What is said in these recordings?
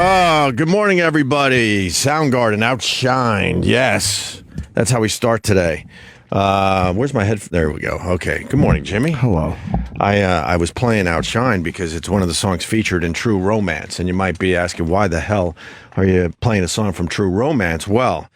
Oh, good morning, everybody. Soundgarden outshined. Yes, that's how we start today. Where's my head? There we go. Okay. Good morning, Jimmy. Hello. I was playing Outshine because it's one of the songs featured in True Romance, and you might be asking, why the hell are you playing a song from True Romance? Well,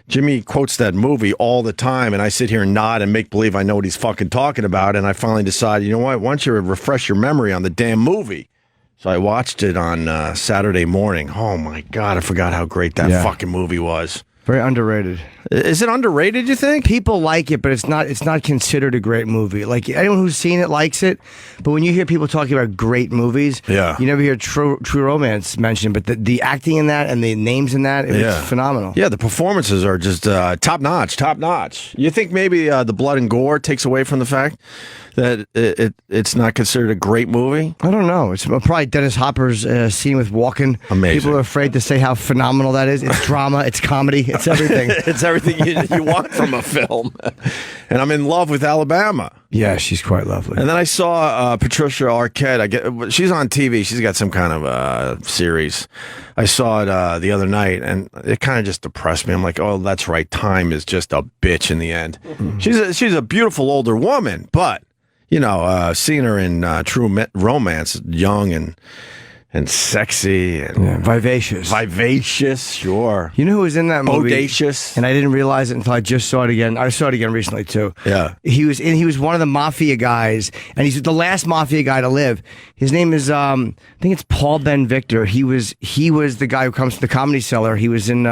Jimmy quotes that movie all the time, and I sit here and nod and make believe I know what he's fucking talking about, and I finally decided, you know what? Why don't you refresh your memory on the damn movie? So I watched it on Saturday morning. Oh, my God, I forgot how great that fucking movie was. Very underrated. Is it underrated, you think? People like it, but it's not considered a great movie. Like, anyone who's seen it likes it, but when you hear people talking about great movies, you never hear True Romance mentioned, but the acting in that and the names in that, it's phenomenal. Yeah, the performances are just top-notch. You think maybe the blood and gore takes away from the fact that it's not considered a great movie? I don't know. It's probably Dennis Hopper's scene with Walken. Amazing. People are afraid to say how phenomenal that is. It's drama, it's comedy, it's everything. It's everything you want from a film. And I'm in love with Alabama. Yeah, she's quite lovely. And then I saw Patricia Arquette. She's on TV. She's got some kind of series. I saw it the other night, and it kind of just depressed me. I'm like, oh, that's right. Time is just a bitch in the end. Mm-hmm. She's a beautiful older woman, but seeing her in True Romance, young and sexy and vivacious, sure. You know who was in that movie? Bodacious. And I didn't realize it until I just saw it again. I saw it again recently too. Yeah. He was one of the mafia guys, and he's the last mafia guy to live. His name is I think it's Paul Ben Victor. He was the guy who comes to the Comedy Cellar. He was in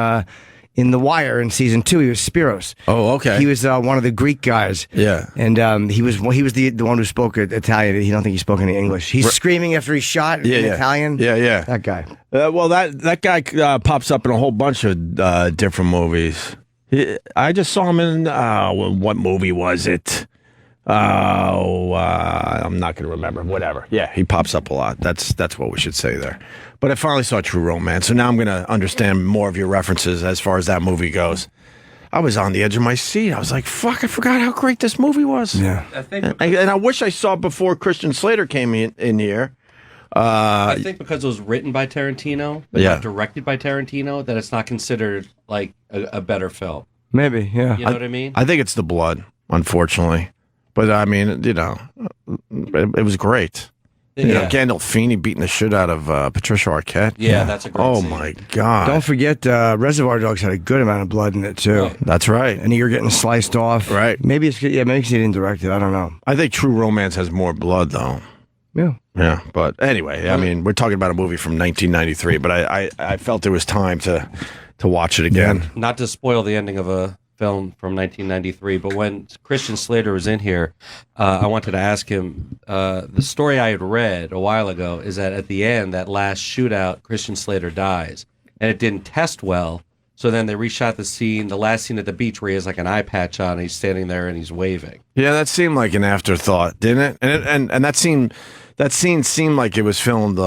The Wire in season 2. He was Spiros. Oh, okay. He was one of the Greek guys. Yeah. And he was the one who spoke Italian. He don't think he spoke any English. He's screaming after he's shot in Italian. Yeah. That guy. Well, that guy pops up in a whole bunch of different movies. I just saw him in what movie was it? I'm not going to remember. Whatever. Yeah, he pops up a lot. That's what we should say there. But I finally saw True Romance, so now I'm going to understand more of your references as far as that movie goes. I was on the edge of my seat. I was like, fuck, I forgot how great this movie was. Yeah. And I wish I saw it before Christian Slater came in here. I think because it was written by Tarantino, but not directed by Tarantino, that it's not considered like a better film. Maybe, yeah. You know what I mean? I think it's the blood, unfortunately. But I mean, it was great. Gandolfini beating the shit out of Patricia Arquette. Yeah, that's a great scene. My God. Don't forget, Reservoir Dogs had a good amount of blood in it, too. Right. That's right. And you're getting sliced off. Right. Maybe he didn't direct it. I don't know. I think True Romance has more blood, though. Yeah. Yeah, but anyway, I mean, we're talking about a movie from 1993, but I felt it was time to watch it again. Yeah. Not to spoil the ending of a film from 1993, but when Christian Slater was in here, I wanted to ask him, the story I had read a while ago is that at the end, that last shootout, Christian Slater dies, and it didn't test well, so then they reshot the last scene at the beach where he has like an eye patch on, and he's standing there and he's waving. Yeah, that seemed like an afterthought, didn't it? And that scene seemed like it was filmed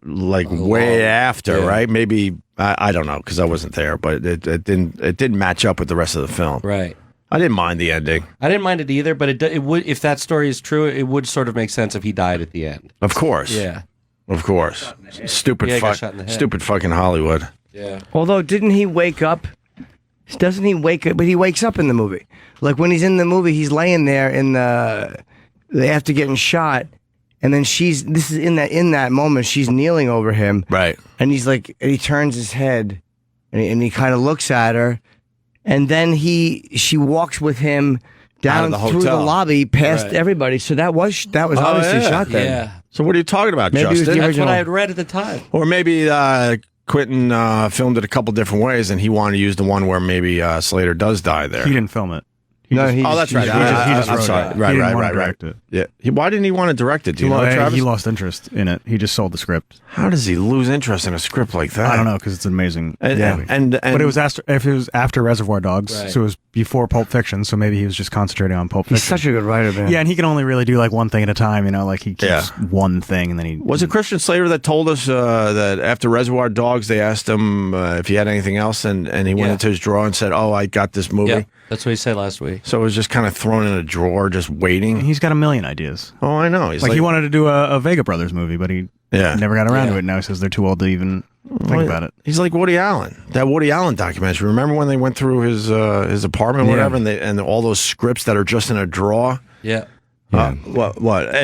way after, right? Maybe I don't know because I wasn't there, but it didn't match up with the rest of the film. Right. I didn't mind the ending. I didn't mind it either, but it would, if that story is true, it would sort of make sense if he died at the end. Of course. Yeah. Of course. Stupid fucking Hollywood. Yeah. Although, didn't he wake up? Doesn't he wake up? But he wakes up in the movie. Like when he's in the movie, he's laying there after getting shot. And then in that moment, she's kneeling over him. Right. And he's like, and he turns his head and he kind of looks at her. And then she walks with him down through the lobby past everybody. So that was obviously shot then. Yeah. So what are you talking about, Maybe Justin? That's what I had read at the time. Or maybe Quentin filmed it a couple different ways and he wanted to use the one where maybe Slater does die there. He didn't film it. That's right. I'm sorry. Right. It. Yeah. Why didn't he want to direct it? Do you know, Travis? He lost interest in it. He just sold the script. How does he lose interest in a script like that? I don't know because it's an amazing movie. But it was after Reservoir Dogs, so it was before Pulp Fiction. So maybe he was just concentrating on Pulp Fiction. He's such a good writer, man. Yeah, and he can only really do like one thing at a time. Like he keeps one thing and then he. Was it Christian Slater that told us that after Reservoir Dogs they asked him if he had anything else, and he went into his drawer and said, "Oh, I got this movie." Yeah, that's what he said last week. So it was just kind of thrown in a drawer, just waiting. He's got a million ideas. Oh, I know. He's like he wanted to do a Vega Brothers movie, but he never got around to it. Now he says they're too old to even Think about it. He's like Woody Allen. That Woody Allen documentary. Remember when they went through his apartment or whatever, and all those scripts that are just in a drawer? Yeah. What?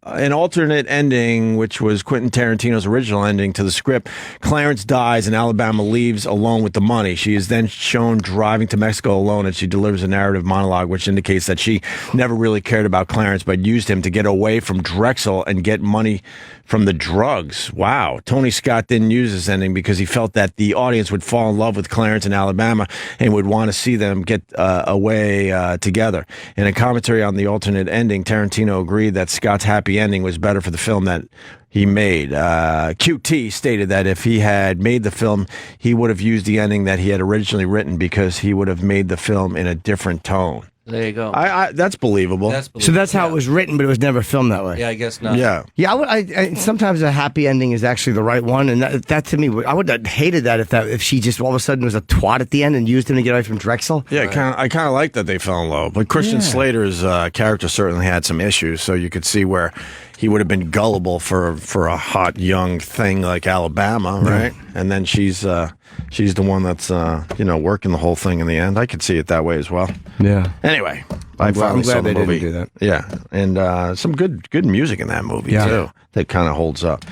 An alternate ending, which was Quentin Tarantino's original ending to the script. Clarence dies and Alabama leaves alone with the money. She is then shown driving to Mexico alone, and she delivers a narrative monologue which indicates that she never really cared about Clarence, but used him to get away from Drexel and get money from the drugs. Wow. Tony Scott didn't use this ending because he felt that the audience would fall in love with Clarence and Alabama and would want to see them get away together. In a commentary on the alternate ending, Tarantino agreed that Scott's happy ending was better for the film that he made. QT stated that if he had made the film, he would have used the ending that he had originally written because he would have made the film in a different tone. There you go. That's believable. So that's how it was written, but it was never filmed that way. Yeah, I guess not. Yeah. Yeah, I sometimes a happy ending is actually the right one, and that to me, I would have hated that if she just all of a sudden was a twat at the end and used him to get away from Drexel. Yeah, I kind of like that they fell in love. But Christian Slater's character certainly had some issues, so you could see where he would have been gullible for a hot young thing like Alabama, right? And then she's the one that's working the whole thing in the end. I could see it that way as well. Yeah. Anyway, I'm glad they didn't do that. Yeah, and some good music in that movie too. That kind of holds up.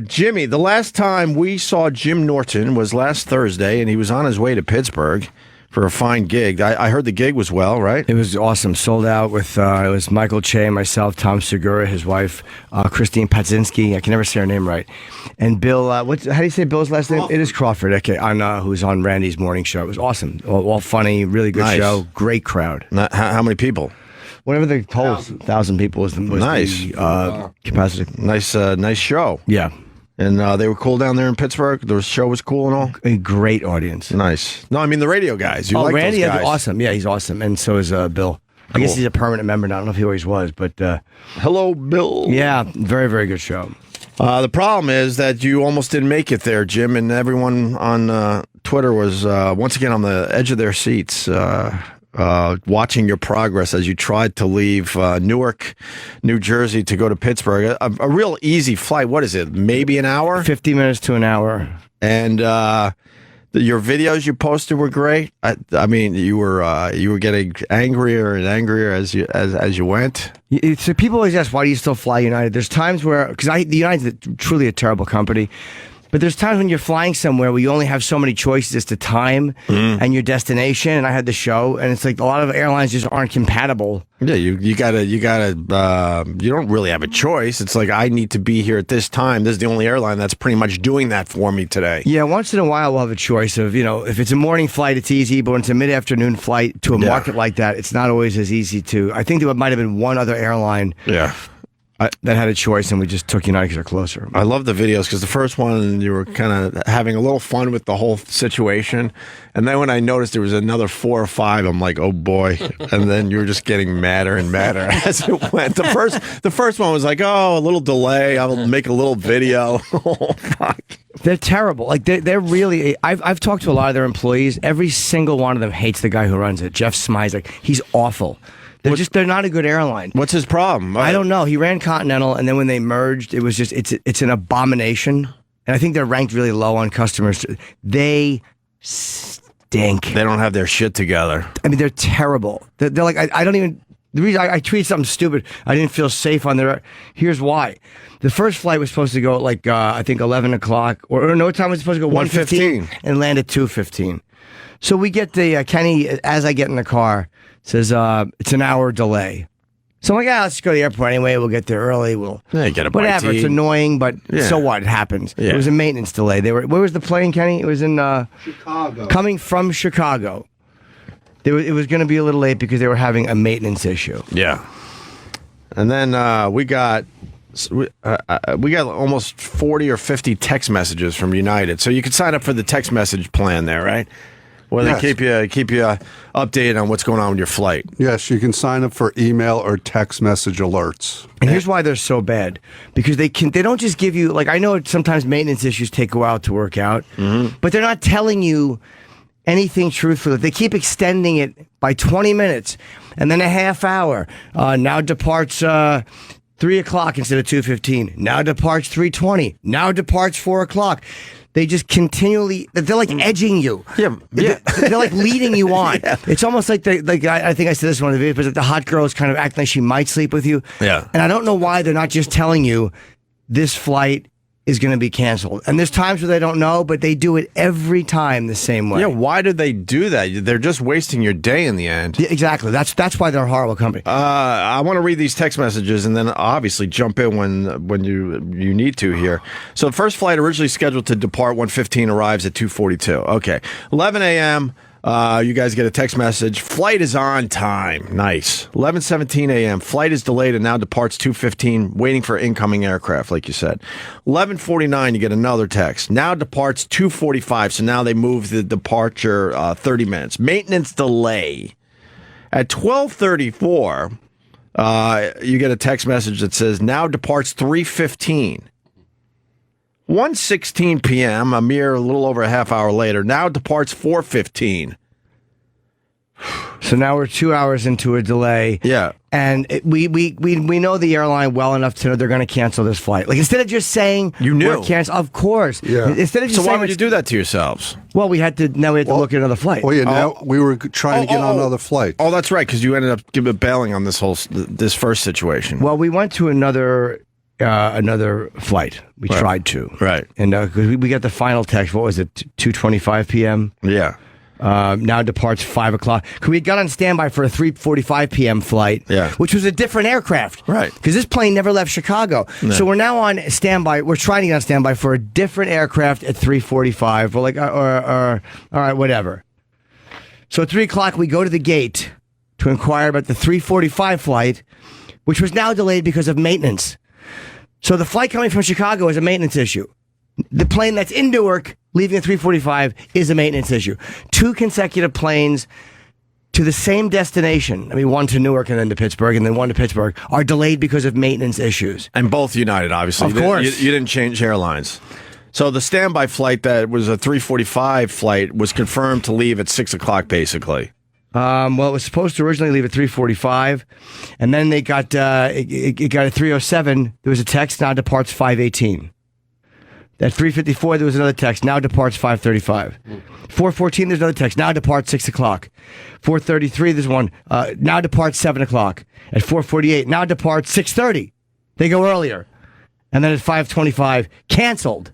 Jimmy, the last time we saw Jim Norton was last Thursday, and he was on his way to Pittsburgh for a fine gig. I heard the gig was well, right? It was awesome. Sold out with, it was Michael Che, myself, Tom Segura, his wife, Christine Patzinski. I can never say her name right. And Bill, how do you say Bill's last name? It is Crawford. Okay, who's on Randy's morning show. It was awesome. All funny, really good show. Great crowd. How many people? Whatever they told us, 1,000 people was the capacity. Nice show. Yeah. And they were cool down there in Pittsburgh. The show was cool and all. A great audience. Nice. No, I mean the radio guys. You like Randy those guys. Awesome. Yeah, he's awesome, and so is Bill. I guess he's a permanent member now. I don't know if he always was, but hello, Bill. Yeah, very very good show. The problem is that you almost didn't make it there, Jim, and everyone on Twitter was once again on the edge of their seats. Watching your progress as you tried to leave Newark, New Jersey to go to Pittsburgh. A real easy flight. What is it? Maybe an hour? 50 minutes to an hour. And your videos you posted were great. I mean, you were getting angrier and angrier as you went. So people always ask, why do you still fly United? There's times where, because the United's truly a terrible company. But there's times when you're flying somewhere where you only have so many choices as to time and your destination. And I had the show, and it's like a lot of airlines just aren't compatible. Yeah, you gotta. You don't really have a choice. It's like, I need to be here at this time. This is the only airline that's pretty much doing that for me today. Yeah, once in a while we'll have a choice of, if it's a morning flight, it's easy. But when it's a mid-afternoon flight to a market like that, it's not always as easy to. I think there might have been one other airline. Yeah. That had a choice, and we just took United because they're closer. I love the videos because the first one, you were kind of having a little fun with the whole situation. And then when I noticed there was another 4 or 5, I'm like, oh boy. And then you were just getting madder and madder as it went. The first one was like, oh, a little delay. I'll make a little video. Oh, fuck. They're terrible. Like they're really. I've talked to a lot of their employees. Every single one of them hates the guy who runs it. Jeff Smyzek. He's awful. They're not a good airline. What's his problem? I don't know. He ran Continental, and then when they merged, it was just it's an abomination. And I think they're ranked really low on customers. They stink. They don't have their shit together. I mean, they're terrible. They're like I don't even. The reason I tweeted something stupid, I didn't feel safe on there. Here's why. The first flight was supposed to go at like I think 11 o'clock, or no, what time was it supposed to go? 1:15 and land at 2:15. So we get the Kenny as I get in the car. Says it's an hour delay. So I'm like, let's go to the airport anyway. We'll get there early. We'll get a bite whatever. to eat. It's annoying, but so what? It happens. Yeah. It was a maintenance delay. Where was the plane, Kenny? It was in Chicago. Coming from Chicago. It was going to be a little late because they were having a maintenance issue. Yeah. And then we got almost 40 or 50 text messages from United. So you could sign up for the text message plan there, right? Well, they keep you updated on what's going on with your flight. Yes, you can sign up for email or text message alerts. And here's why they're so bad. Because they don't just give you, like, I know sometimes maintenance issues take a while to work out, but they're not telling you anything truthful. They keep extending it by 20 minutes and then a half hour. Now departs 3 o'clock instead of 2:15. Now departs 3:20. Now departs 4 o'clock. They just continually, they're like edging you. Yeah. They're like leading you on. It's almost like I think I said this in one of the videos, but the hot girl is kind of acting like she might sleep with you. Yeah. And I don't know why they're not just telling you this flight is going to be canceled. And there's times where they don't know, but they do it every time the same way. Yeah, why do they do that? They're just wasting your day in the end. Yeah, exactly. That's why they're a horrible company. I want to read these text messages and then obviously jump in when you need to here. So the first flight originally scheduled to depart 1:15 arrives at 2:42. Okay. 11 a.m. You guys get a text message. Flight is on time. Nice. 11:17 a.m. Flight is delayed and now departs 2:15, waiting for incoming aircraft, like you said. 11:49, you get another text. Now departs 2:45, so now they move the departure 30 minutes. Maintenance delay. At 12:34, you get a text message that says, now departs 3:15. 1:16 p.m., a little over a half hour later, now departs 4:15. So now we're 2 hours into a delay. Yeah. And we know the airline well enough to know they're going to cancel this flight. Like, instead of just saying You knew. we're cancel, of course. Yeah. Instead of just So why saying would you do that to yourselves? Well, we had to look at another flight. Well, now we were trying to get on another flight. Oh, that's right, because you ended up bailing on this first situation. Well, we went to another flight. We tried to. Right. And 'cause we got the final text. What was it? 2:25 p.m. Yeah. Now departs 5 o'clock. 'Cause we got on standby for a 3:45 p.m. flight. Yeah. Which was a different aircraft. Right. Because this plane never left Chicago. So we're now on standby. We're trying to get on standby for a different aircraft at 3:45. We're like, all right, whatever. So at 3 o'clock, we go to the gate to inquire about the 3:45 flight, which was now delayed because of maintenance. So the flight coming from Chicago is a maintenance issue. The plane that's in Newark, leaving at 3:45, is a maintenance issue. 2 consecutive planes to the same destination, I mean, one to Newark and then to Pittsburgh, and then one to Pittsburgh, are delayed because of maintenance issues. And both United, obviously. Of course. You didn't change airlines. So the standby flight that was a 3:45 flight was confirmed to leave at 6 o'clock, basically. Well, it was supposed to originally leave at 3:45, and then they got it got at 3:07. There was a text, now departs 5:18. At 3:54, there was another text, now departs 5:35. 4:14, there's another text, now departs 6 o'clock. 4:33, there's one, now departs 7 o'clock. At 4:48, now departs 6:30. They go earlier. And then at 5:25, canceled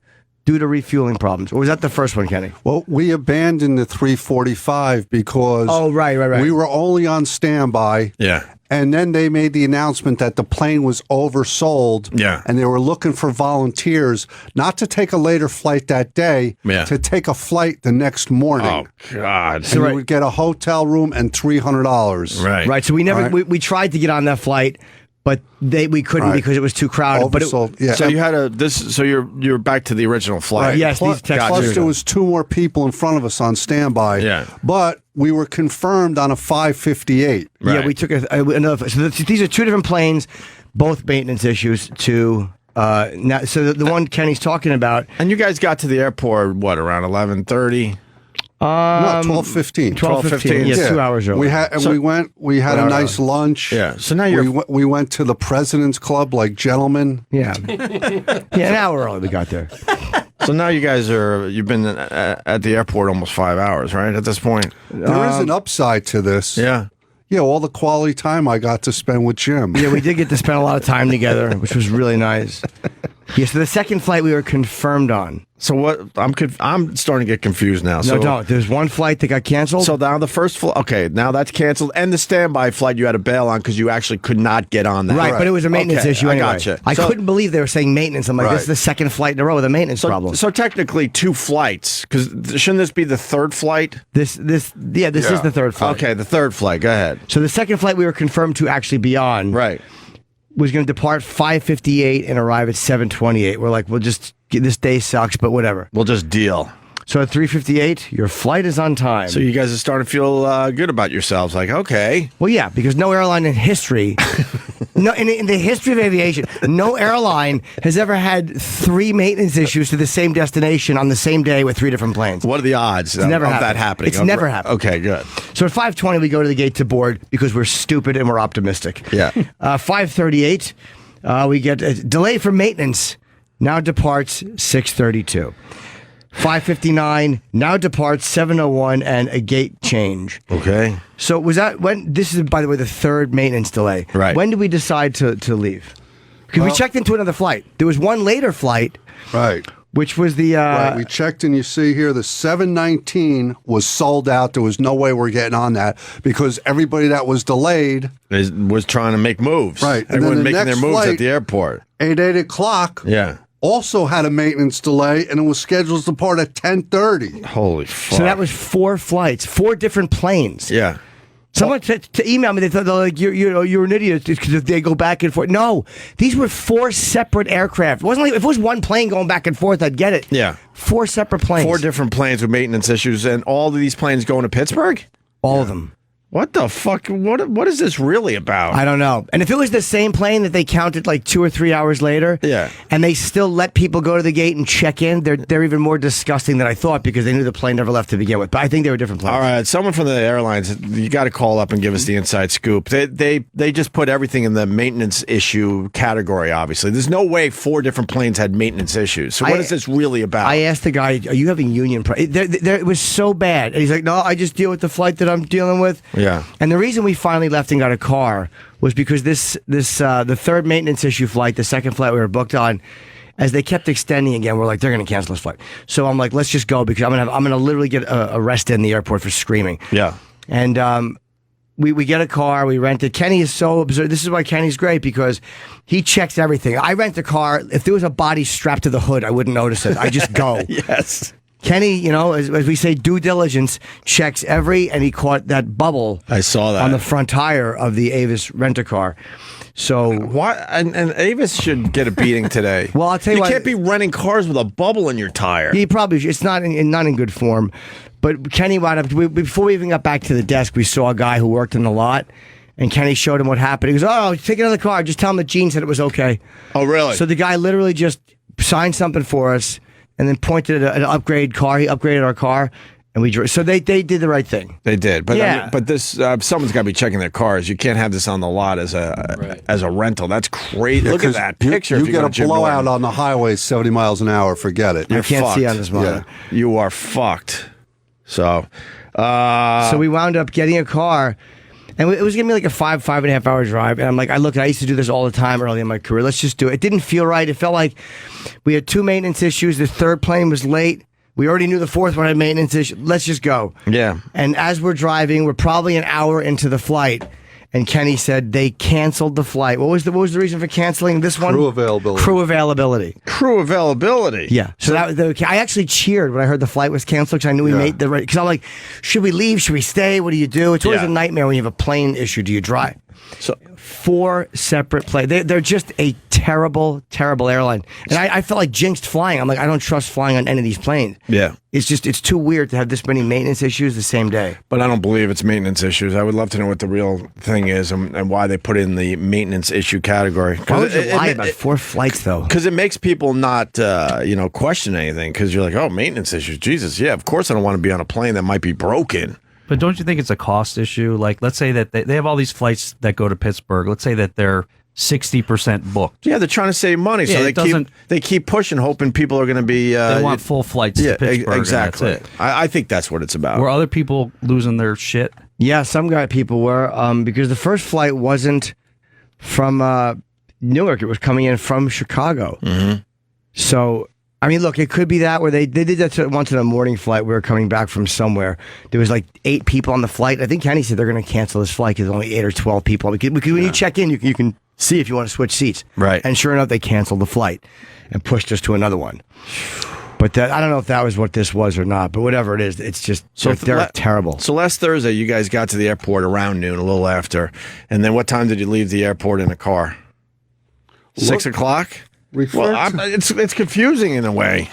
due to refueling problems. Or was that the first one, Kenny? Well, we abandoned the 3:45 because right. we were only on standby. Yeah. And then they made the announcement that the plane was oversold. Yeah. And they were looking for volunteers not to take a later flight that day, to take a flight the next morning. Oh, God. So you would get a hotel room and $300. Right. Right. So we never we tried to get on that flight, but we couldn't because it was too crowded. Oversold. But So you had so you're back to the original flight. Right. Yes, Plus, these texts plus there was 2 more people in front of us on standby. Yeah. But we were confirmed on a 5:58. Right. Yeah, we took another. So these are 2 different planes, both maintenance issues. Now, so the one Kenny's talking about. And you guys got to the airport, what, around 11:30? No, 12:15. 12:15. Yeah, 2 hours early. We had a nice lunch. Yeah. So now we went to the President's Club like gentlemen. Yeah. An hour early we got there. So now you've been at the airport almost 5 hours, right? At this point. There is an upside to this. Yeah. Yeah, all the quality time I got to spend with Jim. Yeah, we did get to spend a lot of time together, which was really nice. Yeah, so the second flight we were confirmed on. So what? I'm starting to get confused now. No, don't. There's one flight that got canceled. So now the first flight. Okay, now that's canceled, and the standby flight you had to bail on because you actually could not get on that. Right, but it was a maintenance issue anyway. I gotcha. I couldn't believe they were saying maintenance. I'm like, this is the second flight in a row with a maintenance problem. So technically 2 flights, because shouldn't this be the third flight? This is the third flight. Okay, the third flight. Go ahead. So the second flight we were confirmed to actually be on. Right. Was going to depart 5:58 and arrive at 7:28. We're like, this day sucks, but whatever. We'll just deal. So at 3:58, your flight is on time. So you guys are starting to feel good about yourselves. Like, okay. Well, yeah, because no airline in history, in the history of aviation, no airline has ever had 3 maintenance issues to the same destination on the same day with 3 different planes. What are the odds of that happening? It's never happened. Okay, good. So at 5:20, we go to the gate to board because we're stupid and we're optimistic. Yeah. 5:38, we get a delay for maintenance. Now departs 6:32. 5:59, now departs 7:01, and a gate change. Okay. So was that when? This is, by the way, the third maintenance delay. Right. When did we decide to leave? Because we checked into another flight. There was one later flight. Right. Which was the... Right, we checked and you see here the 719 was sold out. There was no way we're getting on that because everybody that was delayed... was trying to make moves. Right. And Everyone then the making their next moves flight, at the airport. At 8 o'clock, Yeah. also had a maintenance delay and it was scheduled to depart at 10:30. Holy fuck. So that was 4 flights, 4 different planes. Yeah. Someone to email me, they thought, like, you're an idiot because they go back and forth. No, these were 4 separate aircraft. It wasn't like if it was one plane going back and forth, I'd get it. Yeah. 4 separate planes. 4 different planes with maintenance issues, and all of these planes going to Pittsburgh? All of them. What the fuck? What is this really about? I don't know. And if it was the same plane that they counted like 2 or 3 hours later, Yeah. and they still let people go to the gate and check in, they're even more disgusting than I thought because they knew the plane never left to begin with. But I think they were different planes. All right, someone from the airlines, you got to call up and give us the inside scoop. They just put everything in the maintenance issue category. Obviously, there's no way 4 different planes had maintenance issues. So what is this really about? I asked the guy, "Are you having union?" It was so bad, and he's like, "No, I just deal with the flight that I'm dealing with." Yeah. And the reason we finally left and got a car was because the third maintenance issue flight, the second flight we were booked on, as they kept extending again, we're like, they're going to cancel this flight. So I'm like, let's just go because I'm gonna literally get arrested in the airport for screaming. Yeah. And we get a car, we rent it. Kenny is so absurd. This is why Kenny's great because he checks everything. I rent a car. If there was a body strapped to the hood, I wouldn't notice it. I just go. Yes. Kenny, as we say, due diligence, checks and he caught that bubble. I saw that on the front tire of the Avis rent-a-car. So what? And Avis should get a beating today. Well, I'll tell you you what, can't be renting cars with a bubble in your tire. He probably it's not in good form. But Kenny wound up before we even got back to the desk. We saw a guy who worked in the lot, and Kenny showed him what happened. He goes, "Oh, take another car. Just tell him that Gene said it was okay." Oh, really? So the guy literally just signed something for us. And then pointed at an upgrade car. He upgraded our car, and we drove. So they did the right thing. They did, but Yeah. but this someone's got to be checking their cars. You can't have this on the lot as a rental. That's crazy. Look at that picture. You if get go a to Jim blowout Norton. on the highway 70 miles an hour. Forget it. I can't see on this monitor. You are fucked. So So we wound up getting a car. And it was going to be like a 5.5 hour drive. And I'm like, I used to do this all the time early in my career. Let's just do it. It didn't feel right. It felt like we had 2 maintenance issues. The third plane was late. We already knew the fourth one had maintenance issues. Let's just go. Yeah. And as we're driving, we're probably an hour into the flight. And Kenny said they canceled the flight. What was the reason for canceling this one? Crew availability. Crew availability. Crew availability. Yeah. So I actually cheered when I heard the flight was canceled because I knew we made the right. Because I'm like, should we leave? Should we stay? What do you do? It's always a nightmare when you have a plane issue. Do you drive? So 4 separate planes. They're just a terrible, terrible airline. And I felt like jinxed flying. I'm like, I don't trust flying on any of these planes. Yeah. It's too weird to have this many maintenance issues the same day. But I don't believe it's maintenance issues. I would love to know what the real thing is and why they put it in the maintenance issue category. Why would you lie about 4 flights, though? Because it makes people not, question anything. Because you're like, oh, maintenance issues. Jesus, yeah, of course I don't want to be on a plane that might be broken. But don't you think it's a cost issue? Like, let's say that they have all these flights that go to Pittsburgh. Let's say that they're 60% booked. Yeah, they're trying to save money, so they keep pushing, hoping people are going to be. They want full flights to Pittsburgh. Exactly. And that's it. I think that's what it's about. Were other people losing their shit? Yeah, some people were because the first flight wasn't from Newark; it was coming in from Chicago. Mm-hmm. So, I mean, look, it could be that where they did that once in a morning flight. We were coming back from somewhere. There was like 8 people on the flight. I think Kenny said they're going to cancel this flight because only 8 or 12 people. Because when you check in, you can see if you want to switch seats. Right. And sure enough, they canceled the flight and pushed us to another one. But I don't know if that was what this was or not. But whatever it is, it's just they're terrible. So last Thursday, you guys got to the airport around noon, a little after. And then what time did you leave the airport in a car? 6 o'clock? It's confusing in a way.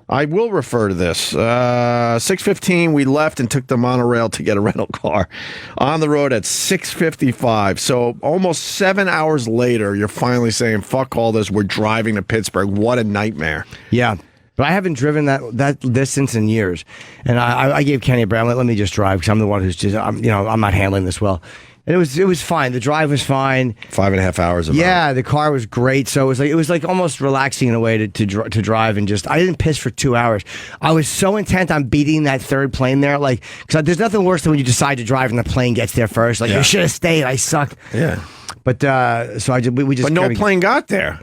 I will refer to this. 6:15, we left and took the monorail to get a rental car. On the road at 6:55. So almost 7 hours later, you're finally saying, fuck all this. We're driving to Pittsburgh. What a nightmare. Yeah. But I haven't driven that distance in years. And I gave Kenny a break. Let me just drive because I'm the one who's just, I'm not handling this well. And it was fine. The drive was fine. 5.5 hours. Yeah, the car was great. So it was like almost relaxing in a way to drive and just. I didn't piss for 2 hours. I was so intent on beating that third plane there, like because there's nothing worse than when you decide to drive and the plane gets there first. Like you should have stayed. I sucked. Yeah. But so we just. But no plane got there.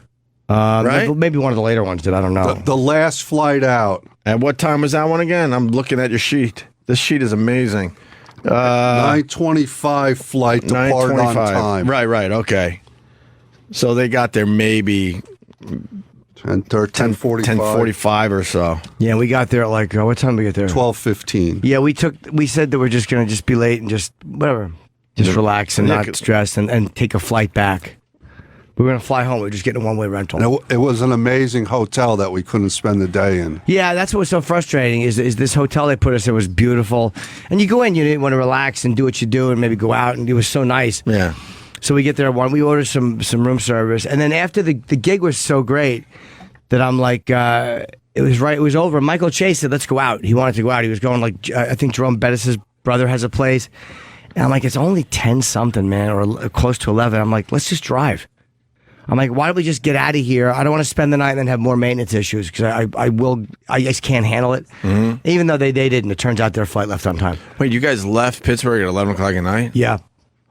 Right? Maybe one of the later ones did. I don't know. The last flight out. At what time was that one again? I'm looking at your sheet. This sheet is amazing. 9:25 flight departed on time. Right. Okay. So they got there maybe 10:45 or so. Yeah, we got there at like what time did we get there? 12:15. Yeah, we said that we're just gonna be late and just whatever, just relax and not stress and take a flight back. We were going to fly home. We were just getting a one-way rental. And it was an amazing hotel that we couldn't spend the day in. Yeah, that's what was so frustrating is this hotel they put us in was beautiful. And you go in, you didn't want to relax and do what you do and maybe go out, and it was so nice. Yeah. So we get there we ordered some room service. And then after the gig was so great that I'm like, it was over. Michael Chase said, let's go out. He wanted to go out. He was going like, I think Jerome Bettis' brother has a place. And I'm like, it's only 10-something, man, or close to 11. I'm like, let's just drive. I'm like, why don't we just get out of here? I don't want to spend the night and then have more maintenance issues because I just can't handle it. Mm-hmm. Even though they didn't. It turns out their flight left on time. Wait, you guys left Pittsburgh at 11 o'clock at night? Yeah.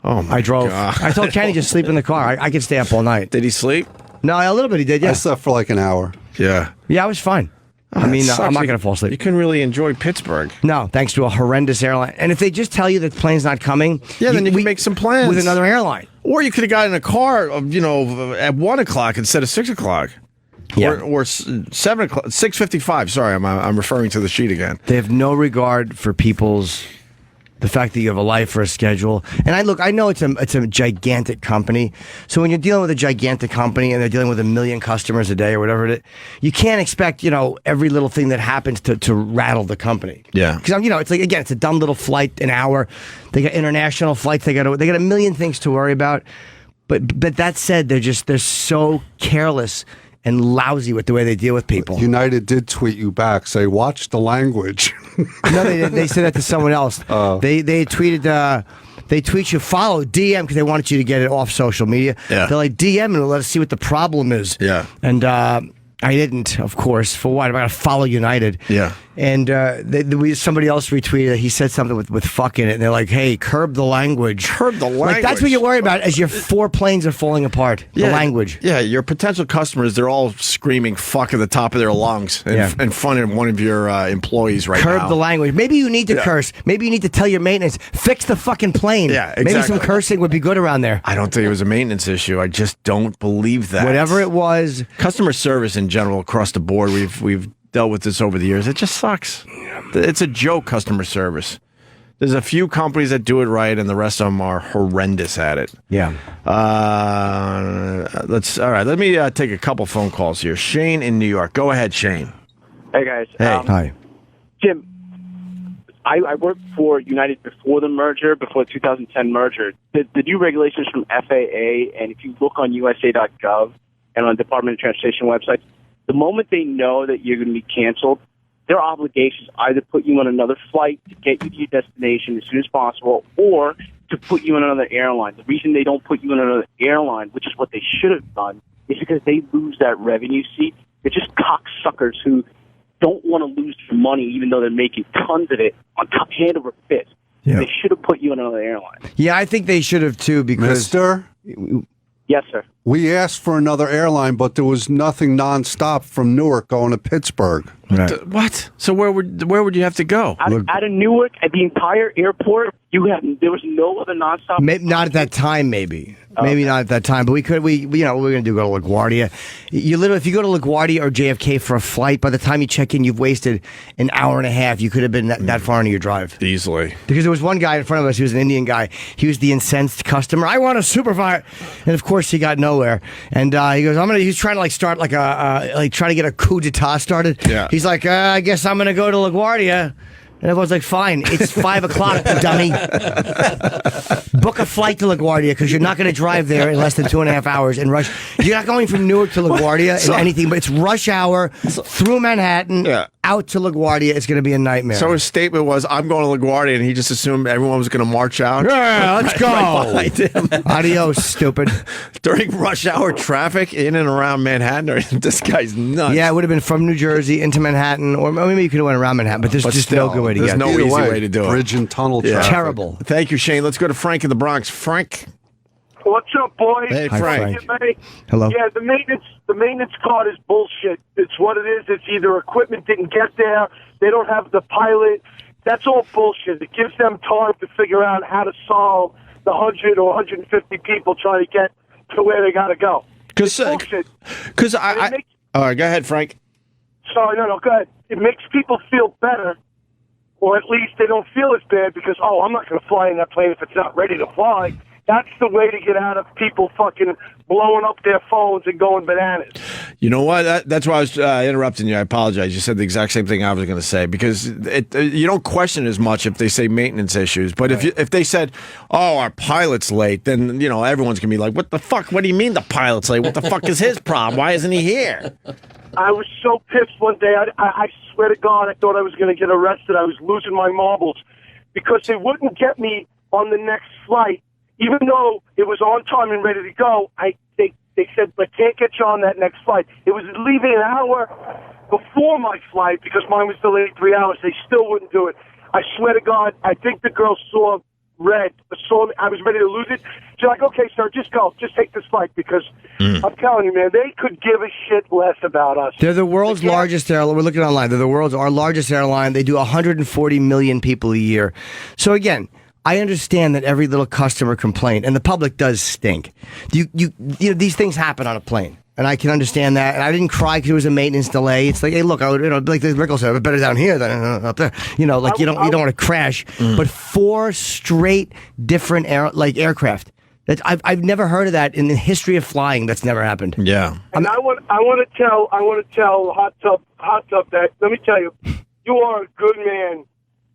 Oh, my I drove. God. I told Kenny just sleep in the car. I could stay up all night. Did he sleep? No, a little bit he did, yeah. I slept for like an hour. Yeah. Yeah, I was fine. I mean, I'm not going to fall asleep. You couldn't really enjoy Pittsburgh. No, thanks to a horrendous airline. And if they just tell you that the plane's not coming, then you can make some plans with another airline. Or you could have gotten a car, at 1 o'clock instead of 6 o'clock. Yeah. Or 7 o'clock, 6:55. Sorry, I'm referring to the sheet again. They have no regard for the fact that you have a life or a schedule. And I know it's a gigantic company. So when you're dealing with a gigantic company and they're dealing with 1 million customers a day or whatever it is, you can't expect, every little thing that happens to rattle the company. Yeah. Because, it's like, again, it's a dumb little flight, an hour. They got international flights. They got 1 million things to worry about. But that said, they're so careless and lousy with the way they deal with people. United did tweet you back, say, watch the language. No, they didn't. They said that to someone else. They tweeted, they tweet you, follow, DM, because they wanted you to get it off social media. Yeah. They're like, DM and let us see what the problem is. Yeah. And I didn't, of course. For what? I got to follow United. Yeah. And somebody else retweeted it. He said something with fuck in it. And they're like, hey, curb the language. Curb the language. Like, that's what you worry about as your 4 planes are falling apart. The language. Yeah, your potential customers, they're all screaming fuck at the top of their lungs in front of one of your employees right now. Curb the language. Maybe you need to curse. Maybe you need to tell your maintenance, fix the fucking plane. Yeah, exactly. Maybe some cursing would be good around there. I don't think it was a maintenance issue. I just don't believe that. Whatever it was. Customer service in general across the board, we've dealt with this over the years. It just sucks. It's a joke, customer service. There's a few companies that do it right, and the rest of them are horrendous at it. Yeah. All right. Let me take a couple phone calls here. Shane in New York. Go ahead, Shane. Hey, guys. Hey. Hi. Jim, I worked for United before the merger, before the 2010 merger. The new regulations from FAA, and if you look on USA.gov and on Department of Transportation websites, the moment they know that you're going to be canceled, their obligation is either put you on another flight to get you to your destination as soon as possible or to put you on another airline. The reason they don't put you on another airline, which is what they should have done, is because they lose that revenue seat. They're just cocksuckers who don't want to lose their money even though they're making tons of it on hand over fist. Yeah. They should have put you on another airline. Yeah, I think they should have too because... Mister? Yes, sir. We asked for another airline, but there was nothing nonstop from Newark going to Pittsburgh. Right. What? So where would you have to go? Out of Newark, at the entire airport, there was no other nonstop. Not at that time, maybe. Maybe not at that time, but we're going to do go to LaGuardia. You literally, if you go to LaGuardia or JFK for a flight, by the time you check in, you've wasted an hour and a half. You could have been that far into your drive. Easily. Because there was one guy in front of us, he was an Indian guy. He was the incensed customer. I want a supervisor. And of course, he got nowhere. And he goes, he's trying to start trying to get a coup d'etat started. Yeah. He's like, I guess I'm going to go to LaGuardia. And everyone's like, fine, it's 5 o'clock, dummy. Book a flight to LaGuardia because you're not going to drive there in less than 2.5 hours in rush. You're not going from Newark to LaGuardia in anything, but it's rush hour through Manhattan, out to LaGuardia. It's going to be a nightmare. So his statement was, I'm going to LaGuardia, and he just assumed everyone was going to march out. Yeah, let's go. Right behind him. Adios, stupid. During rush hour traffic in and around Manhattan, this guy's nuts. Yeah, it would have been from New Jersey into Manhattan, or maybe you could have went around Manhattan, but there's just no good way to there's get no there. easy way to do it. Bridge and tunnel traffic. Terrible. Thank you, Shane. Let's go to Frank in the Bronx. Frank. What's up, boys? Hey, Hi, Frank. Frank. Hello. Yeah, the maintenance card is bullshit. It's what it is. It's either equipment didn't get there, they don't have the pilot. That's all bullshit. It gives them time to figure out how to solve the 100 or 150 people trying to get to where they got to go. Because all right, go ahead, Frank. Sorry, no, go ahead. It makes people feel better, or at least they don't feel as bad because, I'm not going to fly in that plane if it's not ready to fly. That's the way to get out of people fucking blowing up their phones and going bananas. You know what? That's why I was interrupting you. I apologize. You said the exact same thing I was going to say because you don't question as much if they say maintenance issues. But if they said, our pilot's late, then everyone's going to be like, what the fuck? What do you mean the pilot's late? What the fuck is his problem? Why isn't he here? I was so pissed one day. I swear to God, I thought I was going to get arrested. I was losing my marbles because they wouldn't get me on the next flight. Even though it was on time and ready to go, they said, I can't get you on that next flight. It was leaving an hour before my flight because mine was delayed 3 hours. They still wouldn't do it. I swear to God, I think the girl saw red, saw me. I was ready to lose it. She's like, okay, sir, just go. Just take this flight because I'm telling you, man, they could give a shit less about us. They're the world's largest airline. We're looking online. They're our largest airline. They do 140 million people a year. So again, I understand that every little customer complaint, and the public does stink. You these things happen on a plane, and I can understand that. And I didn't cry because it was a maintenance delay. It's like, hey, look, like Rickles said, better down here than up there. You don't want to crash. But 4 straight different aircraft. I've never heard of that in the history of flying. That's never happened. Yeah. And I want to tell Hot Tub that. Let me tell you, you are a good man.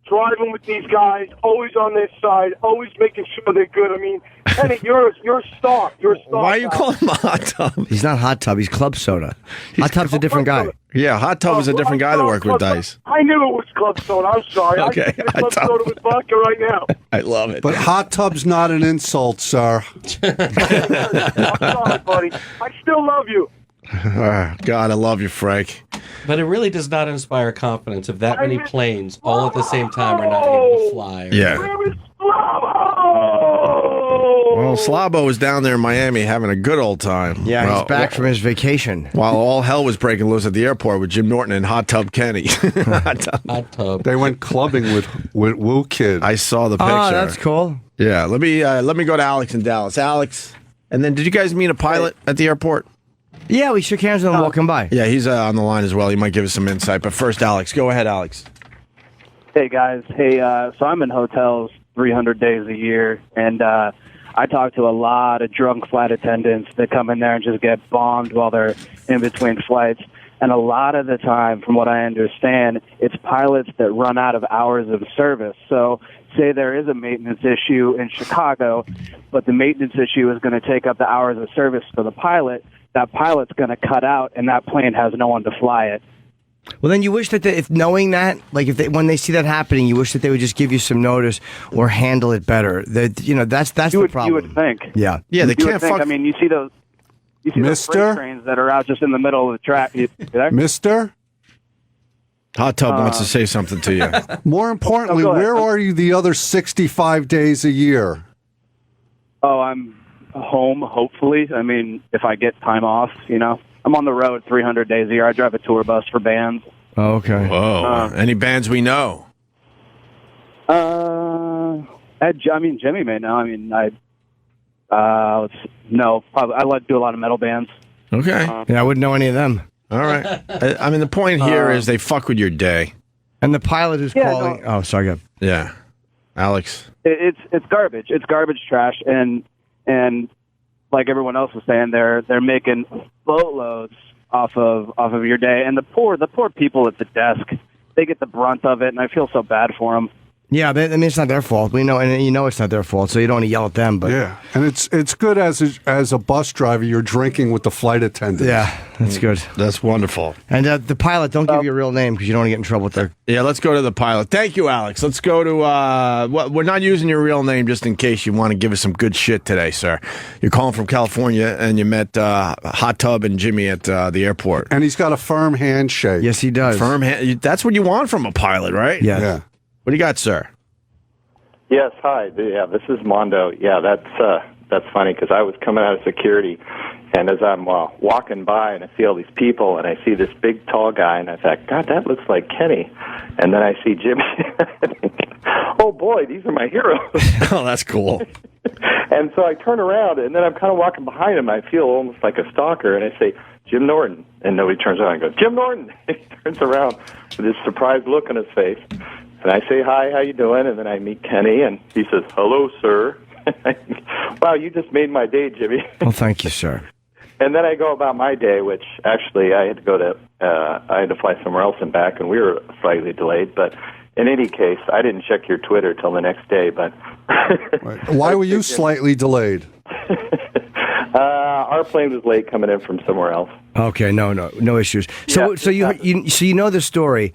Driving with these guys, always on their side, always making sure they're good. I mean, Kenny, you're a star. You're a star. Why are you calling him a Hot Tub? He's not Hot Tub. He's Club Soda. Hot Tub's a different guy. Yeah, Hot Tub is a different guy that worked with Dice. I knew it was Club Soda. I'm sorry. Okay, I Club Soda with vodka right now. I love it. But Hot Tub's not an insult, sir. I'm sorry, buddy. I still love you. God, I love you, Frank. But it really does not inspire confidence if that many planes all at the same time are not able to fly. Yeah. Where is Slavo? Well, Slabo was down there in Miami having a good old time. Yeah, he's back from his vacation. While all hell was breaking loose at the airport with Jim Norton and Hot Tub Kenny. Hot Tub. They went clubbing with Woo Kid. I saw the picture. Oh, that's cool. Yeah, let me go to Alex in Dallas. Alex, and then did you guys meet a pilot at the airport? Yeah, we shook hands with him walking by. Yeah, he's on the line as well. He might give us some insight. But first, Alex. Go ahead, Alex. Hey, guys. Hey, so I'm in hotels 300 days a year, and I talk to a lot of drunk flight attendants that come in there and just get bombed while they're in between flights. And a lot of the time, from what I understand, it's pilots that run out of hours of service. So say there is a maintenance issue in Chicago, but the maintenance issue is going to take up the hours of service for the pilot. That pilot's going to cut out, and that plane has no one to fly it. Well, then you wish that if knowing that, like when they see that happening, you wish that they would just give you some notice or handle it better. That's the problem. You would think. Yeah. Yeah, they You can't would think. fuck. I mean, you see those Mister? freight trains that are out just in the middle of the track. You there? Mister? Hot Tub wants to say something to you. More importantly, go ahead. where are you the other 65 days a year? Oh, I'm home, hopefully. I mean, if I get time off, I'm on the road 300 days a year. I drive a tour bus for bands. Oh, okay. Whoa. Any bands we know? Jimmy may know. I mean, no, probably. I like to do a lot of metal bands. Okay. Yeah, I wouldn't know any of them. All right. I mean, the point here is they fuck with your day. And the pilot who's calling. Oh, sorry. Go ahead. Yeah. Alex. It's garbage. It's garbage trash, and like everyone else was saying, they're making boatloads off of your day, and the poor people at the desk, they get the brunt of it, and I feel so bad for them. Yeah, I mean, it's not their fault. We know, and you know it's not their fault, so you don't want to yell at them. But Yeah, and it's good as a bus driver, you're drinking with the flight attendant. yeah, that's good. That's wonderful. And the pilot, don't give your real name because you don't want to get in trouble with their. Yeah, let's go to the pilot. Thank you, Alex. Let's go to, we're not using your real name just in case you want to give us some good shit today, sir. You're calling from California and you met Hot Tub and Jimmy at the airport. And he's got a firm handshake. Yes, he does. Firm hand. That's what you want from a pilot, right? Yeah. Yeah. What do you got, sir? Yes, hi. Yeah, this is Mondo. Yeah, that's funny because I was coming out of security, and as I'm walking by and I see all these people, and I see this big, tall guy, and I thought, God, that looks like Kenny. And then I see Jimmy. Oh, boy, these are my heroes. Oh, that's cool. And so I turn around, and then I'm kind of walking behind him. I feel almost like a stalker, and I say, Jim Norton. And nobody turns around and goes, Jim Norton. And he turns around with this surprised look on his face. And I say, hi, how you doing? And then I meet Kenny, and he says, hello, sir. Wow, you just made my day, Jimmy. Well, thank you, sir. And then I go about my day, which actually I had to go to, I had to fly somewhere else and back, and we were slightly delayed. But in any case, I didn't check your Twitter till the next day. But Why were you slightly delayed? Our plane was late coming in from somewhere else. Okay, no issues. So, Yeah, so you know the story.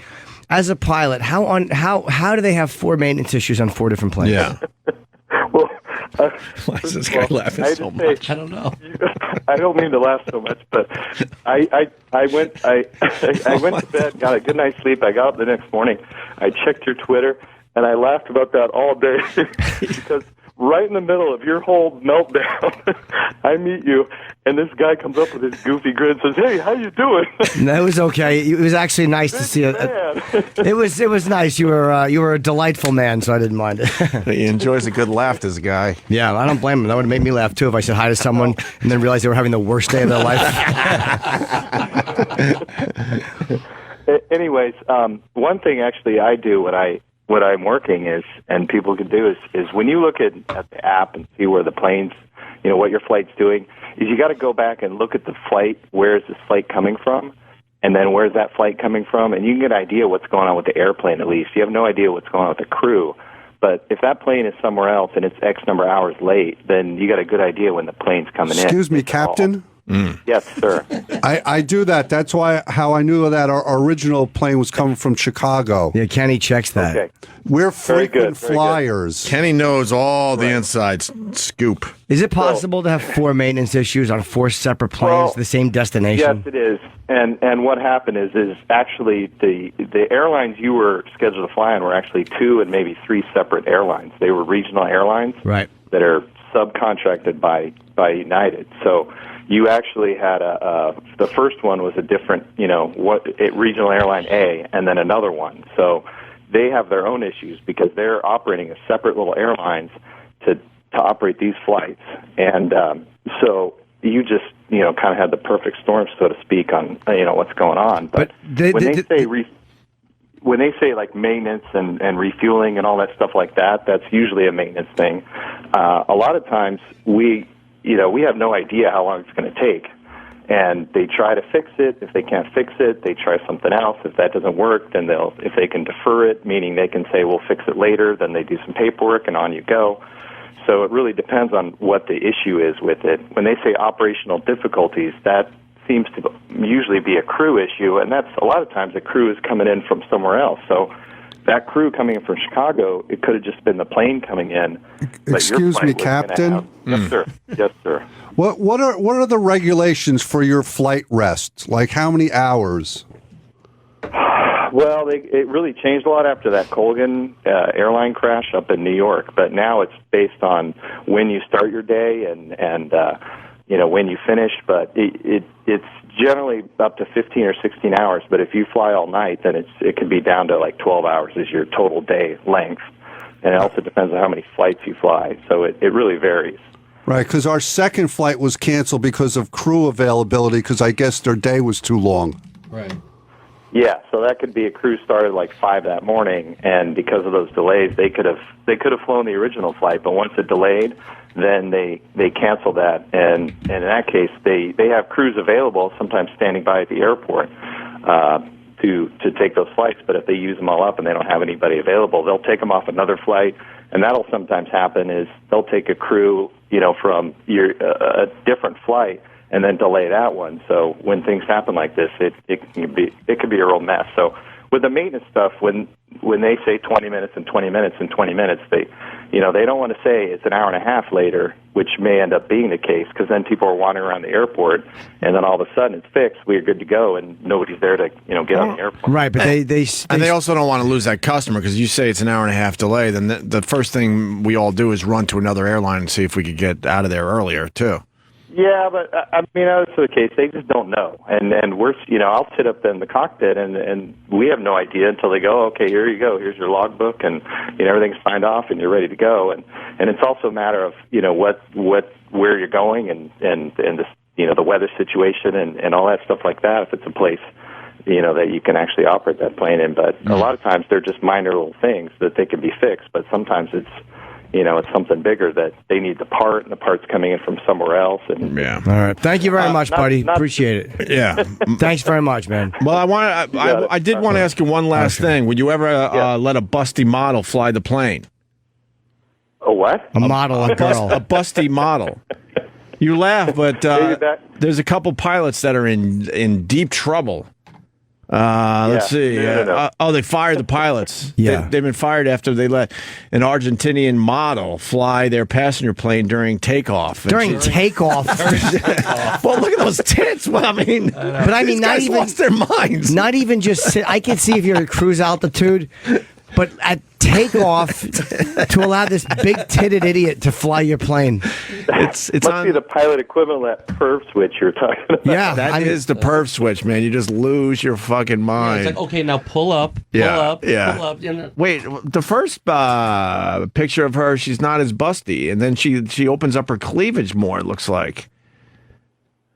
As a pilot, how do they have 4 maintenance issues on 4 different planes? Yeah. Well, Why is this guy laughing so much? I don't know. I don't mean to laugh so much, but I went to bed, got a good night's sleep. I got up the next morning. I checked your Twitter, and I laughed about that all day because right in the middle of your whole meltdown, I meet you, and this guy comes up with his goofy grin and says, "Hey, how you doing?" That was okay. It was actually nice to see it. It was nice. You were a delightful man, so I didn't mind it. He enjoys a good laugh, this guy. Yeah, I don't blame him. That would have made me laugh too if I said hi to someone and then realized they were having the worst day of their life. Anyways, one thing actually I do when I'm working is, and people can do is when you look at the app and see where the plane's, what your flight's doing, is you got to go back and look at the flight. Where is this flight coming from? And then where's that flight coming from? And you can get an idea what's going on with the airplane at least. You have no idea what's going on with the crew. But if that plane is somewhere else and it's X number of hours late, then you got a good idea when the plane's coming in. Excuse me, Captain? Yes, sir. I do that. That's how I knew that our original plane was coming from Chicago. Yeah, Kenny checks that. Okay. We're Very good, frequent very good. flyers. Kenny knows all the inside scoop. Is it possible to have 4 maintenance issues on 4 separate planes, Well, the same destination? Yes, it is. And what happened is actually the airlines you were scheduled to fly on were actually 2 and maybe 3 separate airlines. They were regional airlines Right. that are subcontracted by United. So you actually had the first one was a different, regional airline A, and then another one. So they have their own issues because they're operating as separate little airlines to operate these flights. And so you just, kind of had the perfect storm, so to speak, on, what's going on. But when they say like maintenance and refueling and all that stuff like that, that's usually a maintenance thing. A lot of times we have no idea how long it's going to take. And they try to fix it. If they can't fix it, they try something else. If that doesn't work, then if they can defer it, meaning they can say, we'll fix it later, then they do some paperwork and on you go. So it really depends on what the issue is with it. When they say operational difficulties, that seems to usually be a crew issue, and that's a lot of times the crew is coming in from somewhere else. So that crew coming in from Chicago, it could have just been the plane coming in. Excuse me, Captain? Yes, sir. Yes, sir. What are the regulations for your flight rest? Like how many hours? Well, it really changed a lot after that Colgan airline crash up in New York. But now it's based on when you start your day and when you finish. But it's generally up to 15 or 16 hours. But if you fly all night, then it can be down to like 12 hours is your total day length. And it also depends on how many flights you fly. So it really varies. Right, because our second flight was canceled because of crew availability because I guess their day was too long. Right. Yeah, so that could be a crew started like 5 that morning, and because of those delays, they could have flown the original flight, but once it delayed, then they cancel that, and in that case, they have crews available, sometimes standing by at the airport. to take those flights. But if they use them all up and they don't have anybody available, they'll take them off another flight. And that'll sometimes happen is they'll take a crew, from a different flight and then delay that one. So when things happen like this, it can be a real mess. So with the maintenance stuff, when they say 20 minutes and 20 minutes and 20 minutes, they don't want to say it's an hour and a half later, which may end up being the case, because then people are wandering around the airport, and then all of a sudden it's fixed, we're good to go, and nobody's there to get on the airplane. Right, but they also don't want to lose that customer, because you say it's an hour and a half delay, then the first thing we all do is run to another airline and see if we could get out of there earlier too. Yeah, but that's the case. They just don't know, and we're I'll sit up in the cockpit and we have no idea until they go, okay, here you go, here's your logbook, and everything's signed off and you're ready to go, and it's also a matter of where you're going and the weather situation and all that stuff like that. If it's a place that you can actually operate that plane in, but a lot of times they're just minor little things that they can be fixed, but sometimes it's something bigger that they need the part, and the part's coming in from somewhere else. And all right, thank you very much, buddy. Appreciate it. Yeah, thanks very much, man. Well, I did want to ask you one last thing. Would you ever let a busty model fly the plane? A what? A model, a girl, a busty model. You laugh, but there's a couple pilots that are in deep trouble. Let's see. No. They fired the pilots. Yeah. They've been fired after they let an Argentinian model fly their passenger plane during takeoff. During takeoff? Well, look at those tits. Well, I mean, but I mean, not even lost their minds. Not even just. I can see if you're at cruise altitude, but at takeoff to allow this big-titted idiot to fly your plane. Must be the pilot equivalent of that perv switch you're talking about. Yeah, that is the perv switch, man. You just lose your fucking mind. It's like, okay, now pull up, pull up. Wait, the first picture of her, she's not as busty, and then she opens up her cleavage more, it looks like.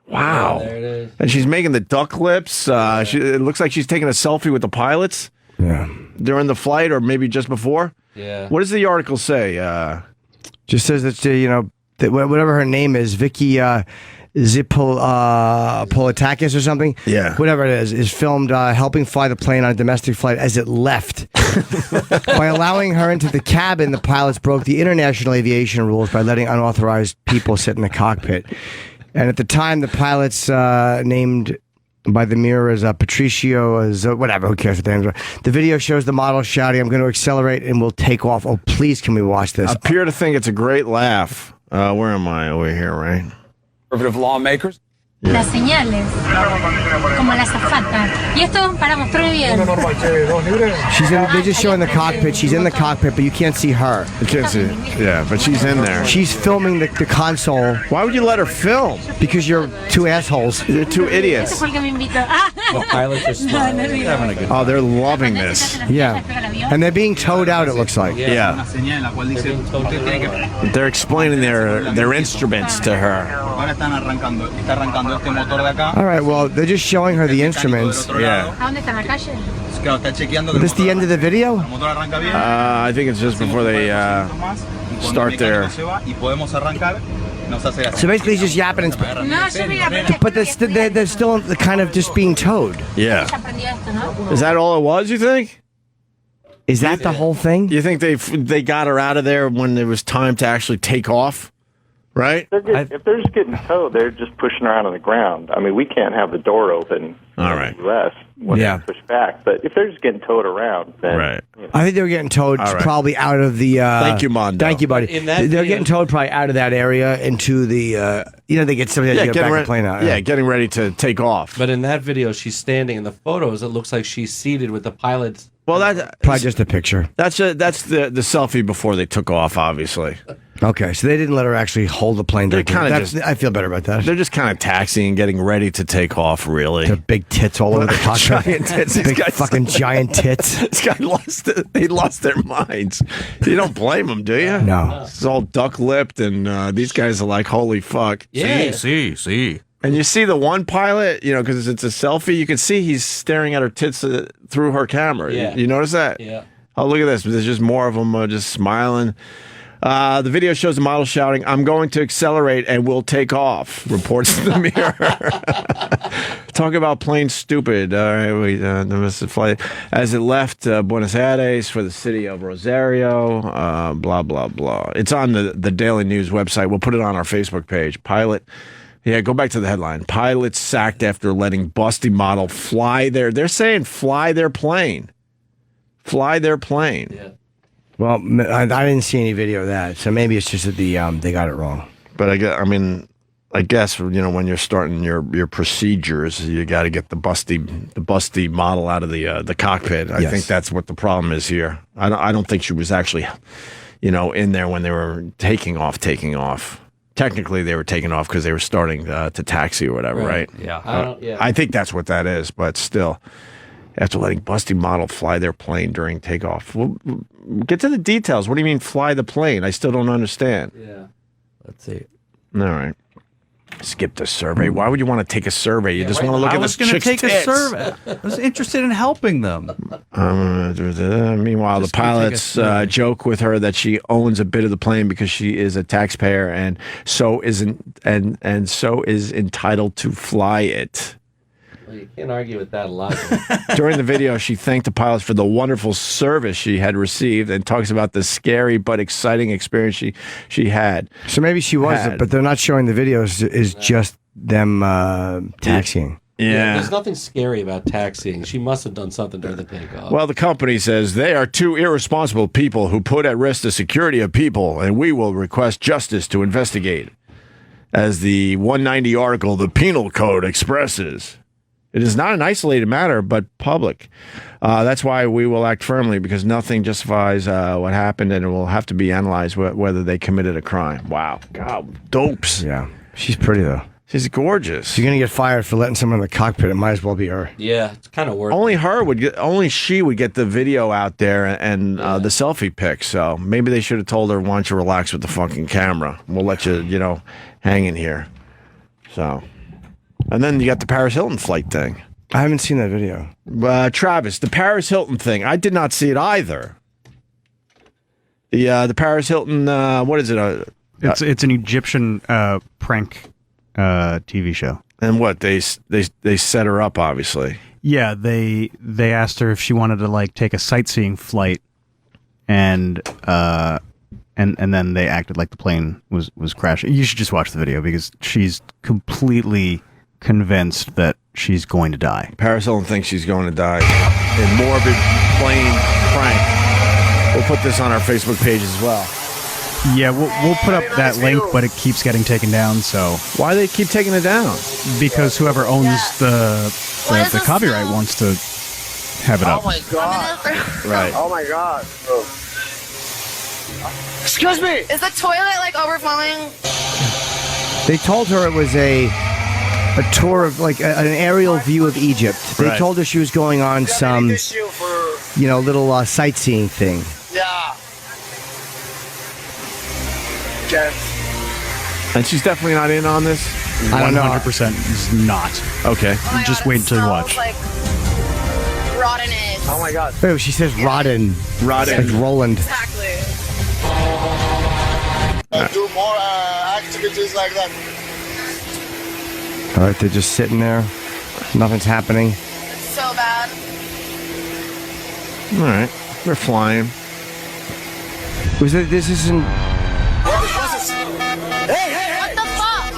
Wow. There it is. And she's making the duck lips. It looks like she's taking a selfie with the pilots. Yeah. During the flight, or maybe just before. Yeah. What does the article say? Just says that that whatever her name is, Vicky Politakis or something. Yeah. Whatever it is filmed helping fly the plane on a domestic flight as it left. By allowing her into the cabin, the pilots broke the international aviation rules by letting unauthorized people sit in the cockpit. And at the time, the pilots named by the Mirror as Patricio, whatever, who cares what the names are. The video shows the model shouting, "I'm going to accelerate and we'll take off. Oh, please, can we watch this?" I appear to think it's a great laugh. Where am I? Over here, right? Conservative lawmakers. Las señales, como la azafata. Y esto, paramos, todo bien. They're just showing the cockpit. She's in the cockpit, but you can't see her. You can't see it. Yeah, but she's in there. She's filming the console. Why would you let her film? Because you're two assholes. You're two idiots. Fue el que me invitó. The pilots are smiling. Having a good Oh, they're loving this. Yeah. And they're being towed out, it looks like. Yeah. They're explaining their instruments to her. All right, well, they're just showing her the instruments. Yeah. ¿A dónde está la calle? Is this the end of the video? I think it's just before they start there. So basically, he's just yapping. No, yo me la But they're still kind of just being towed. Yeah. aprendí esto, ¿no? Is that all it was, you think? Is that the whole thing? You think they got her out of there when it was time to actually take off? Right? If they're just getting towed, they're just pushing around on the ground. I mean, we can't have the door open in the U.S. when they push back. But if they're just getting towed around, then... Right. I think they were getting towed probably out of the... Thank you, Mondo. Thank you, buddy. They're getting towed probably out of that area into the... they get somebody to get back the plane out. Yeah, getting ready to take off. But in that video, she's standing. In the photos, it looks like she's seated with the pilots. Well, that's probably just a picture. That's the selfie before they took off, obviously. Okay, so they didn't let her actually hold the plane. They're kind of I feel better about that. They're just kind of taxiing, getting ready to take off, really. They're big tits all over the cockpit. Giant tits. Big fucking giant tits. This guy they lost their minds. You don't blame them, do you? No. It's all duck-lipped, and these guys are like, holy fuck. Yeah. See. And you see the one pilot, because it's a selfie, you can see he's staring at her tits through her camera. Yeah. You notice that? Yeah. Oh, look at this. There's just more of them just smiling. The video shows the model shouting, "I'm going to accelerate and we'll take off," reports the Mirror. talk about plain stupid. All right, the missed flight as it left Buenos Aires for the city of Rosario. Blah blah blah. It's on the Daily News website. We'll put it on our Facebook page. Pilot. Yeah, go back to the headline. Pilots sacked after letting busty model fly their. They're saying fly their plane. Fly their plane. Yeah. Well, I didn't see any video of that, so maybe it's just that they got it wrong. But I guess when you're starting your procedures, you got to get the busty model out of the cockpit. I think that's what the problem is here. I don't think she was actually, in there when they were taking off. Technically, they were taking off because they were starting to taxi or whatever, right? Yeah. I think that's what that is, but still, after letting busty model fly their plane during takeoff. Well, get to the details. What do you mean fly the plane? I still don't understand. Yeah. Let's see. All right. Skip the survey. Why would you want to take a survey? You just want to look I at was this going to chick's take tits. a survey. I was interested in helping them. Meanwhile, Just the pilots joke with her that she owns a bit of the plane because she is a taxpayer and so is entitled to fly it. Well, you can't argue with that logic. During the video, she thanked the pilots for the wonderful service she had received and talks about the scary but exciting experience she had. So maybe she was, but they're not showing the videos. Is just them taxiing. Yeah. There's nothing scary about taxiing. She must have done something during the takeoff. Well, the company says they are two irresponsible people who put at risk the security of people, and we will request justice to investigate. As the 190 article, The Penal Code, expresses. It is not an isolated matter, but public. That's why we will act firmly, because nothing justifies what happened, and it will have to be analyzed whether they committed a crime. Wow. God, dopes. Yeah. She's pretty, though. She's gorgeous. If you're going to get fired for letting someone in the cockpit, it might as well be her. Yeah, it's kind of worth Only she would get the video out there and the selfie pic. So maybe they should have told her, why don't you relax with the fucking camera? We'll let you, hang in here. So... And then you got the Paris Hilton flight thing. I haven't seen that video. Travis, the Paris Hilton thing. I did not see it either. The Paris Hilton. What is it? It's an Egyptian prank TV show. And what they set her up, obviously. Yeah, they asked her if she wanted to take a sightseeing flight, and then they acted like the plane was crashing. You should just watch the video because she's completely convinced that she's going to die. Paris Hilton thinks she's going to die in morbid plane prank. We'll put this on our Facebook page as well. Yeah, we'll put up that link, but it keeps getting taken down. So why do they keep taking it down? Because whoever owns the copyright wants to have it up. Oh my god! Right. Oh my god! Excuse me! Is the toilet overflowing? They told her it was a tour of an aerial view of Egypt. They told her she was going on some little sightseeing thing. Yeah. Okay. And she's definitely not in on this? I don't know. 100% is not. Okay. Oh Just wait until you watch. Like rotten eggs. Oh my god. Oh, she says rotten. Rotten. Like Roland. Exactly. Do more activities like that. All right, they're just sitting there. Nothing's happening. It's so bad. All right. They're flying. This isn't... Hey! What the fuck?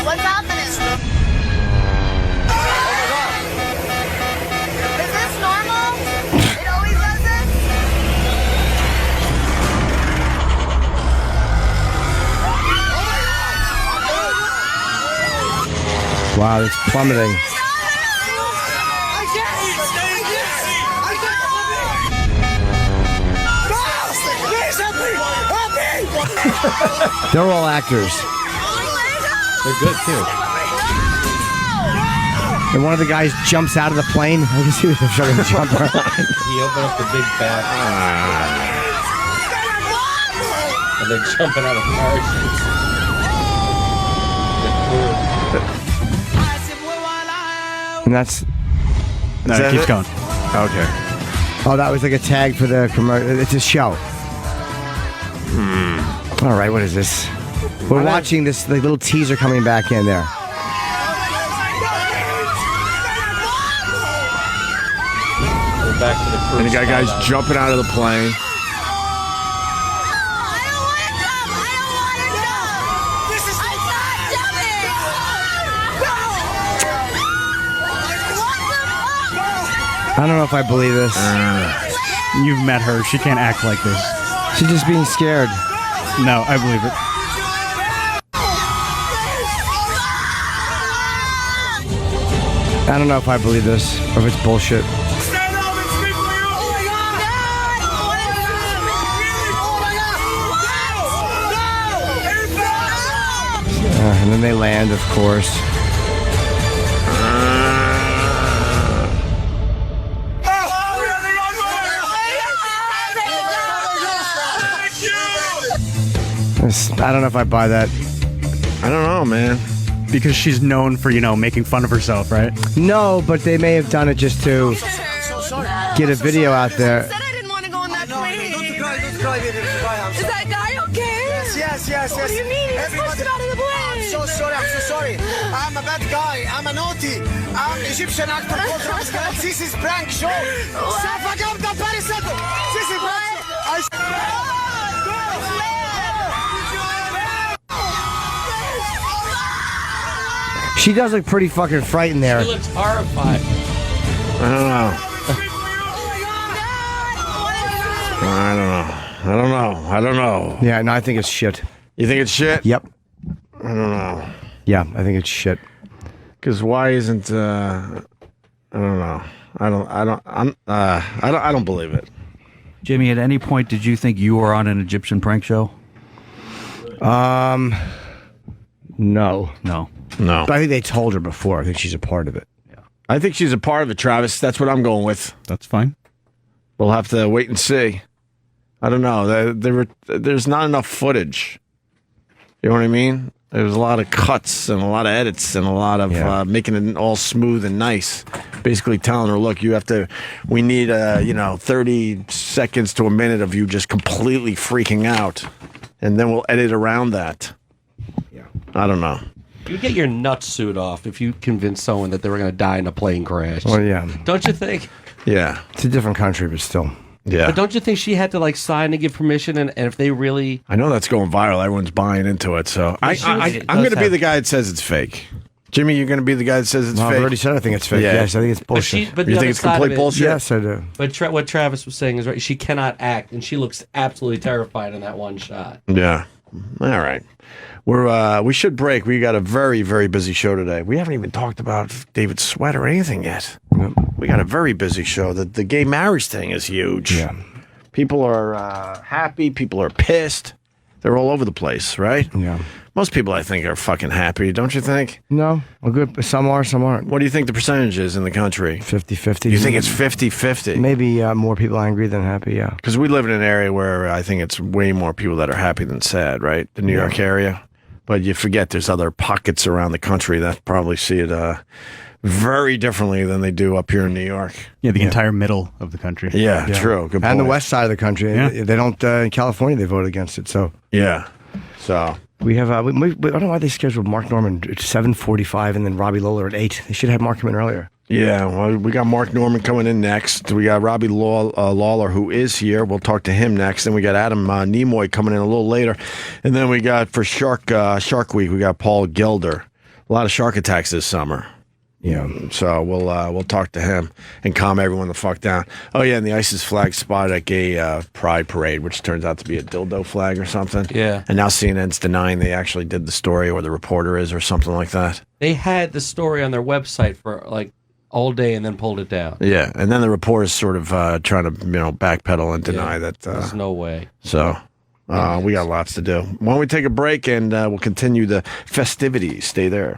What's happening? Is this normal? It always does this? Wow, it's plummeting. They're all actors. They're good too. And one of the guys jumps out of the plane. I can see them showing the jumper. He opened up the big back. And they're jumping out of parachutes. And that's... No, it keeps going. Okay. Oh, that was like a tag for the commercial. It's a show. All right, what is this? We're watching this little teaser coming back in there. back to the crew. And you got guys jumping out of the plane. I don't know if I believe this. You've met her. She can't act like this. She's just being scared. No, I believe it. I don't know if I believe this or if it's bullshit. And then they land, of course. I don't know if I buy that. I don't know, man. Because she's known for, making fun of herself, right? No, but they may have done it just to get a video out there. I didn't want to go on that plane. Is that guy okay? Yes. What do you mean? You're supposed to get out of the plane. I'm so sorry. I'm a bad guy. I'm a naughty. I'm Egyptian actor. This is prank show. This is prank show. She does look pretty fucking frightened there. She looks horrified. I don't know. Yeah, no, I think it's shit. You think it's shit? Yep. I don't know. Yeah, I think it's shit. Because why isn't? I don't know. I don't believe it. Jimmy, at any point did you think you were on an Egyptian prank show? No. No. But I think they told her before. I think she's a part of it. Yeah. I think she's a part of it, Travis. That's what I'm going with. That's fine. We'll have to wait and see. I don't know. There's not enough footage. You know what I mean? There's a lot of cuts and a lot of edits and a lot of making it all smooth and nice. Basically telling her, look, we need 30 seconds to a minute of you just completely freaking out. And then we'll edit around that. Yeah. I don't know. You get your nut suit off if you convince someone that they were going to die in a plane crash. Well, yeah. Don't you think? Yeah. It's a different country, but still. Yeah. But don't you think she had to sign and give permission? And if they really, I know that's going viral. Everyone's buying into it. So I'm going to be the guy that says it's fake. Jimmy, you're going to be the guy that says it's No, fake. I've already said I think it's fake. Yeah. Yes, I think it's bullshit. But you think it's complete bullshit? Yes, I do. But what Travis was saying is right. She cannot act, and she looks absolutely terrified in that one shot. Yeah. All right. We should break. We got a very, very busy show today. We haven't even talked about David Sweat or anything yet. We got a very busy show. The gay marriage thing is huge. Yeah. People are happy. People are pissed. They're all over the place, right? Yeah. Most people, I think, are fucking happy, don't you think? No. Well, good. Some are, some aren't. What do you think the percentage is in the country? 50-50. You think it's 50-50? Maybe more people angry than happy, yeah. Because we live in an area where I think it's way more people that are happy than sad, right? The New York area. But you forget there's other pockets around the country that probably see it very differently than they do up here in New York. Yeah, the entire middle of the country. Yeah, true. Good point. And the west side of the country. Yeah. They don't, in California, they vote against it, so. Yeah. So. We have, I don't know why they scheduled Mark Norman at 7:45 and then Robbie Lawler at 8. They should have Mark come in earlier. Yeah, well, we got Mark Norman coming in next. We got Robbie Lawler, who is here. We'll talk to him next. Then we got Adam Nimoy coming in a little later. And then we got, for Shark Week, we got Paul Gelder. A lot of shark attacks this summer. Yeah. So we'll talk to him and calm everyone the fuck down. Oh, yeah, and the ISIS flag spotted at gay pride parade, which turns out to be a dildo flag or something. Yeah. And now CNN's denying they actually did the story, or the reporter is, or something like that. They had the story on their website for all day and then pulled it down. Yeah, and then the reporter's sort of trying to backpedal and deny that. There's no way. So we got lots to do. Why don't we take a break and we'll continue the festivities. Stay there.